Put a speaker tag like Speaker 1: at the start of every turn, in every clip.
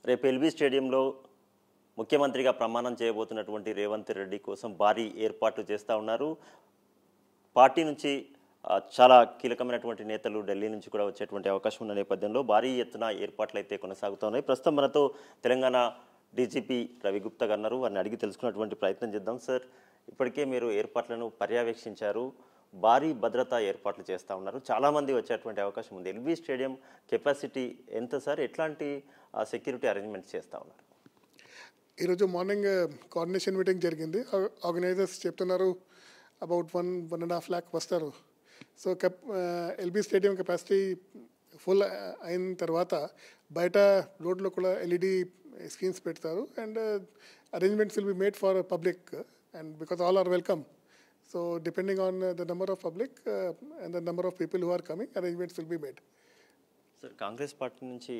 Speaker 1: రేపు ఎల్బీ స్టేడియంలో ముఖ్యమంత్రిగా ప్రమాణం చేయబోతున్నటువంటి రేవంత్ రెడ్డి కోసం భారీ ఏర్పాట్లు చేస్తూ ఉన్నారు. పార్టీ నుంచి చాలా కీలకమైనటువంటి నేతలు ఢిల్లీ నుంచి కూడా వచ్చేటువంటి అవకాశం ఉన్న నేపథ్యంలో భారీ ఎత్తున ఏర్పాట్లు అయితే కొనసాగుతున్నాయి. ప్రస్తుతం మనతో తెలంగాణ డీజీపీ రవి గుప్తా గారు ఉన్నారు. వారిని అడిగి తెలుసుకున్నటువంటి ప్రయత్నం చేద్దాం. సార్, ఇప్పటికే మీరు ఏర్పాట్లను పర్యవేక్షించారు, భారీ భద్రతా ఏర్పాట్లు చేస్తూ ఉన్నారు, చాలామంది వచ్చేటువంటి అవకాశం ఉంది. ఎల్బీ స్టేడియం కెపాసిటీ ఎంత సార్? ఎట్లాంటి సెక్యూరిటీ అరేంజ్మెంట్స్ చేస్తూ ఉన్నారు?
Speaker 2: ఈరోజు మార్నింగ్ కోఆర్డినేషన్ మీటింగ్ జరిగింది. ఆర్గనైజర్స్ చెప్తున్నారు అబౌట్ 1.5 lakh వస్తారు. So LB stadium capacity full అయిన తర్వాత బయట రోడ్లో కూడా ఎల్ఈడి స్క్రీన్స్ పెడతారు and arrangements will be made for public and because all are welcome. So depending on the number of public and the number of people who are coming, arrangements will be made.
Speaker 1: Sir, Congress party నుంచి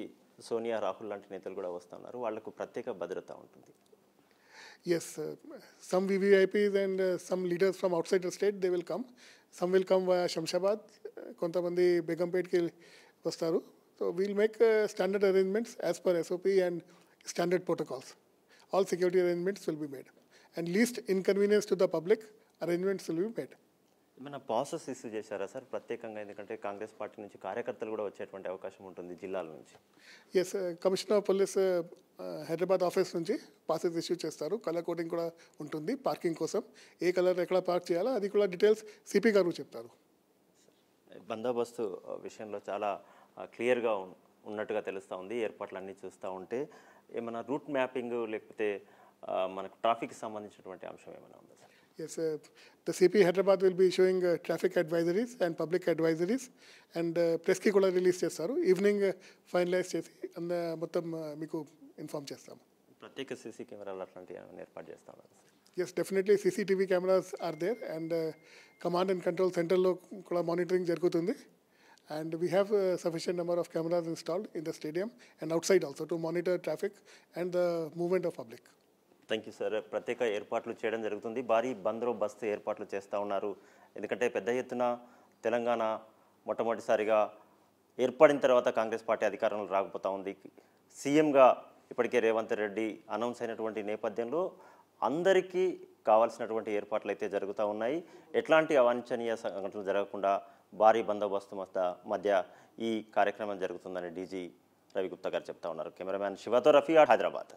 Speaker 1: సోనియా, రాహుల్ లాంటి నేతలు కూడా వస్తున్నారు, వాళ్లకు ప్రత్యేక భద్రత ఉంటుంది.
Speaker 2: Yes, some VVIPs and some leaders from outside the state, they will come. Some will come via Shamshabad, kontamandi Begumpet ki vastaru. So we'll make standard arrangements as per SOP and standard protocols. All security arrangements will be made. And least inconvenience to the public, arrangements will be made.
Speaker 1: ఏమైనా process issue చేశారా sir ప్రత్యేకంగా? ఎందుకంటే Congress party నుంచి కార్యకర్తలు కూడా వచ్చేటువంటి అవకాశం ఉంటుంది జిల్లాల నుంచి.
Speaker 2: Yes, commissioner of police Hyderabad office నుంచి పాసెస్ ఇష్యూ చేస్తారు. కలర్ కోడింగ్ కూడా ఉంటుంది పార్కింగ్ కోసం. ఏ కలర్ ఎక్కడ పార్క్ చేయాలో అది కూడా డీటెయిల్స్ సిపి గారు చెప్తారు.
Speaker 1: బందోబస్తు విషయంలో చాలా క్లియర్గా ఉన్నట్టుగా తెలుస్తూ ఉంది. ఏర్పాట్లు అన్నీ చూస్తూ ఉంటే ఏమైనా రూట్ మ్యాపింగ్ లేకపోతే మనకు ట్రాఫిక్కి సంబంధించినటువంటి అంశం ఏమైనా ఉందా sir?
Speaker 2: Yes, the CP Hyderabad will be issuing traffic advisories and public advisories and press ki kuda release చేస్తారు. ఈవినింగ్ ఫైనలైజ్ చేసి మొత్తం మీకు ఇన్ఫార్మ్ చేస్తాము.
Speaker 1: ప్రత్యేక సీసీ కెమెరాలు అట్లాంటివి ఏర్పాటు చేస్తాం sir?
Speaker 2: Yes, definitely CCTV cameras are there and command and control సెంటర్లో కూడా మానిటరింగ్ జరుగుతుంది. And we have a sufficient number of cameras installed in the stadium and outside also to monitor traffic and the movement of public.
Speaker 1: Thank you sir. ప్రత్యేక ఏర్పాట్లు చేయడం జరుగుతుంది, భారీ బందోబస్తు ఏర్పాట్లు చేస్తూ ఉన్నారు. ఎందుకంటే పెద్ద ఎత్తున తెలంగాణ మొట్టమొదటిసారిగా ఏర్పడిన తర్వాత కాంగ్రెస్ పార్టీ అధికారంలో రాకపోతూ ఉంది. సీఎంగా ఇప్పటికే రేవంత్ రెడ్డి అనౌన్స్ అయినటువంటి నేపథ్యంలో అందరికీ కావాల్సినటువంటి ఏర్పాట్లు అయితే జరుగుతూ ఉన్నాయి. ఎట్లాంటి అవాంఛనీయ సంఘటనలు జరగకుండా భారీ బందోబస్తు మధ్య ఈ కార్యక్రమం జరుగుతుందని డీజీ రవి గుప్తా గారు చెప్తా ఉన్నారు. కెమెరామ్యాన్ శివతో రఫీ, హైదరాబాద్.